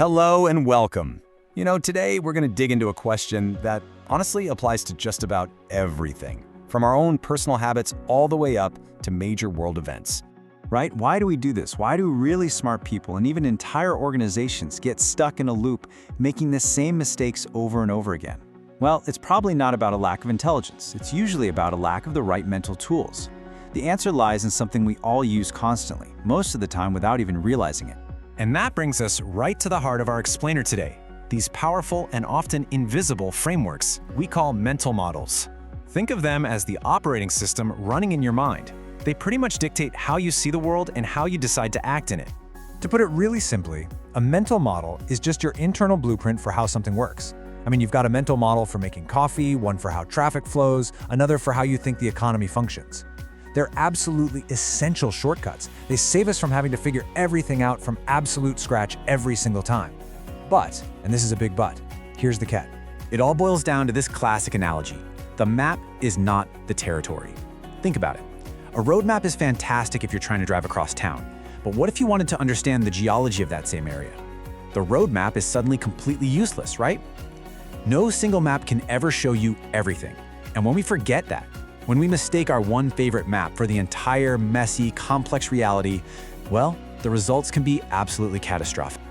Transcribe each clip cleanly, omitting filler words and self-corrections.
Hello and welcome. Today we're going to dig into a question that honestly applies to just about everything, from our own personal habits all the way up to major world events. Right? Why do we do this? Why do really smart people and even entire organizations get stuck in a loop, making the same mistakes over and over again? Well, it's probably not about a lack of intelligence. It's usually about a lack of the right mental tools. The answer lies in something we all use constantly, most of the time without even realizing it. And that brings us right to the heart of our explainer today, these powerful and often invisible frameworks we call mental models. Think of them as the operating system running in your mind. They pretty much dictate how you see the world and how you decide to act in it. To put it really simply, a mental model is just your internal blueprint for how something works. You've got a mental model for making coffee, one for how traffic flows, another for how you think the economy functions. They're absolutely essential shortcuts. They save us from having to figure everything out from absolute scratch every single time. But, and this is a big but, here's the catch. It all boils down to this classic analogy. The map is not the territory. Think about it. A roadmap is fantastic if you're trying to drive across town. But what if you wanted to understand the geology of that same area? The roadmap is suddenly completely useless, right? No single map can ever show you everything. And when we forget that, when we mistake our one favorite map for the entire messy, complex reality, well, the results can be absolutely catastrophic.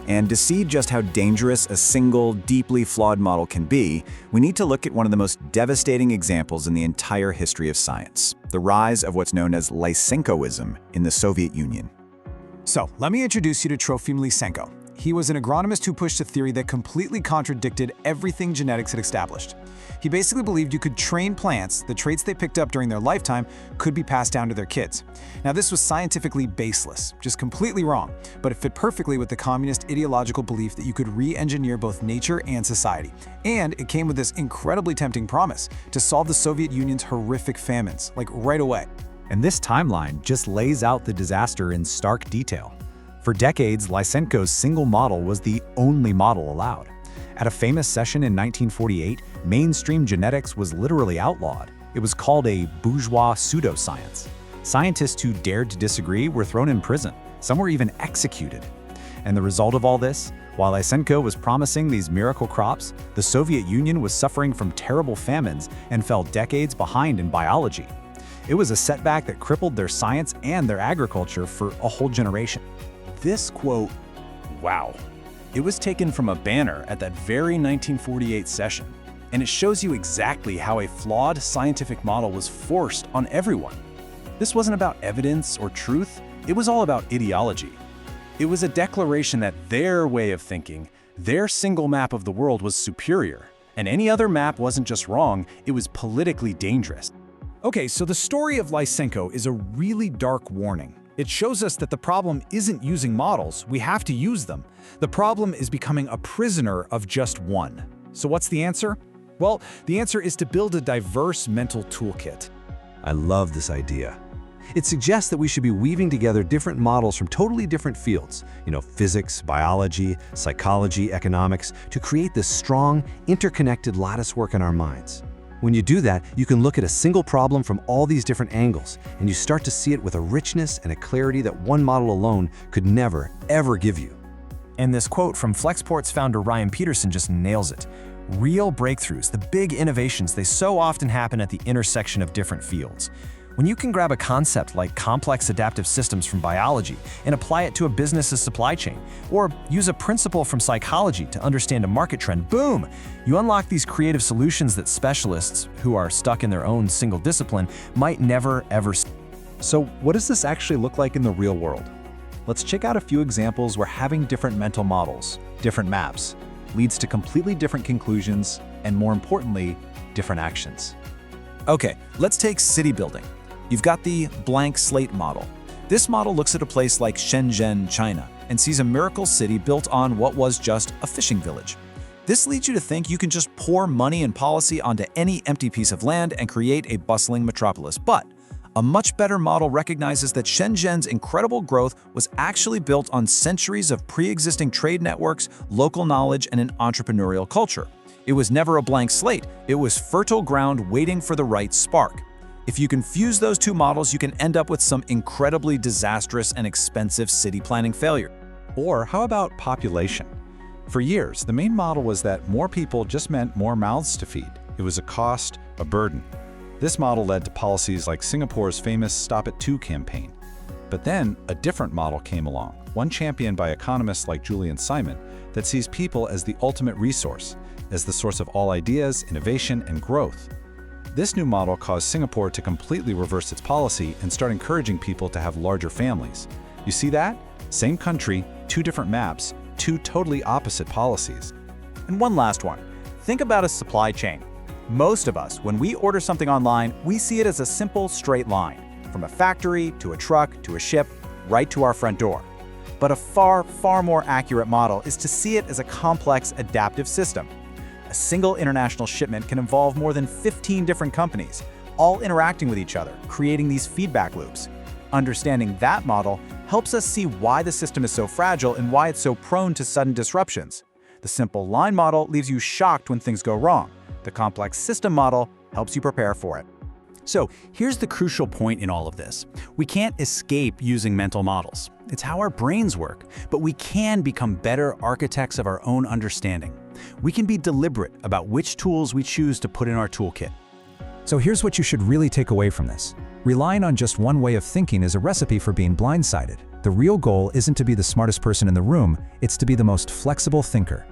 And to see just how dangerous a single, deeply flawed model can be, we need to look at one of the most devastating examples in the entire history of science, the rise of what's known as Lysenkoism in the Soviet Union. So, let me introduce you to Trofim Lysenko. He was an agronomist who pushed a theory that completely contradicted everything genetics had established. He basically believed you could train plants, the traits they picked up during their lifetime could be passed down to their kids. Now, this was scientifically baseless, just completely wrong, but it fit perfectly with the communist ideological belief that you could re-engineer both nature and society. And it came with this incredibly tempting promise to solve the Soviet Union's horrific famines, like right away. And this timeline just lays out the disaster in stark detail. For decades, Lysenko's single model was the only model allowed. At a famous session in 1948, mainstream genetics was literally outlawed. It was called a bourgeois pseudoscience. Scientists who dared to disagree were thrown in prison. Some were even executed. And the result of all this? While Lysenko was promising these miracle crops, the Soviet Union was suffering from terrible famines and fell decades behind in biology. It was a setback that crippled their science and their agriculture for a whole generation. This quote, wow, it was taken from a banner at that very 1948 session, and it shows you exactly how a flawed scientific model was forced on everyone. This wasn't about evidence or truth, it was all about ideology. It was a declaration that their way of thinking, their single map of the world was superior, and any other map wasn't just wrong, it was politically dangerous. Okay, so the story of Lysenko is a really dark warning. It shows us that the problem isn't using models, we have to use them. The problem is becoming a prisoner of just one. So what's the answer? Well, the answer is to build a diverse mental toolkit. I love this idea. It suggests that we should be weaving together different models from totally different fields, physics, biology, psychology, economics, to create this strong, interconnected latticework in our minds. When you do that, you can look at a single problem from all these different angles, and you start to see it with a richness and a clarity that one model alone could never, ever give you. And this quote from Flexport's founder Ryan Peterson just nails it. Real breakthroughs, the big innovations, they so often happen at the intersection of different fields. When you can grab a concept like complex adaptive systems from biology and apply it to a business's supply chain, or use a principle from psychology to understand a market trend, boom! You unlock these creative solutions that specialists, who are stuck in their own single discipline, might never ever see. So what does this actually look like in the real world? Let's check out a few examples where having different mental models, different maps, leads to completely different conclusions and, more importantly, different actions. Okay, let's take city building. You've got the blank slate model. This model looks at a place like Shenzhen, China, and sees a miracle city built on what was just a fishing village. This leads you to think you can just pour money and policy onto any empty piece of land and create a bustling metropolis. But a much better model recognizes that Shenzhen's incredible growth was actually built on centuries of pre-existing trade networks, local knowledge, and an entrepreneurial culture. It was never a blank slate, it was fertile ground waiting for the right spark. If you can fuse those two models, you can end up with some incredibly disastrous and expensive city planning failure. Or how about population? For years, the main model was that more people just meant more mouths to feed. It was a cost, a burden. This model led to policies like Singapore's famous Stop at 2 campaign. But then, a different model came along, one championed by economists like Julian Simon, that sees people as the ultimate resource, as the source of all ideas, innovation, and growth. This new model caused Singapore to completely reverse its policy and start encouraging people to have larger families. You see that? Same country, two different maps, two totally opposite policies. And one last one. Think about a supply chain. Most of us, when we order something online, we see it as a simple straight line, from a factory to a truck to a ship, right to our front door. But a far, far more accurate model is to see it as a complex adaptive system. A single international shipment can involve more than 15 different companies, all interacting with each other, creating these feedback loops. Understanding that model helps us see why the system is so fragile and why it's so prone to sudden disruptions. The simple line model leaves you shocked when things go wrong. The complex system model helps you prepare for it. So here's the crucial point in all of this. We can't escape using mental models. It's how our brains work, but we can become better architects of our own understanding. We can be deliberate about which tools we choose to put in our toolkit. So here's what you should really take away from this. Relying on just one way of thinking is a recipe for being blindsided. The real goal isn't to be the smartest person in the room, it's to be the most flexible thinker.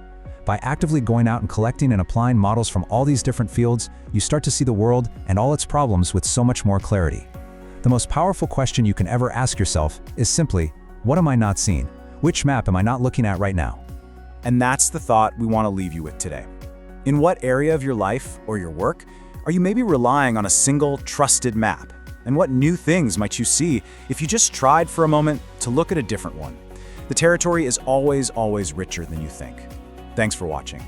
By actively going out and collecting and applying models from all these different fields, you start to see the world and all its problems with so much more clarity. The most powerful question you can ever ask yourself is simply, what am I not seeing? Which map am I not looking at right now? And that's the thought we want to leave you with today. In what area of your life or your work are you maybe relying on a single trusted map? And what new things might you see if you just tried for a moment to look at a different one? The territory is always richer than you think. Thanks for watching.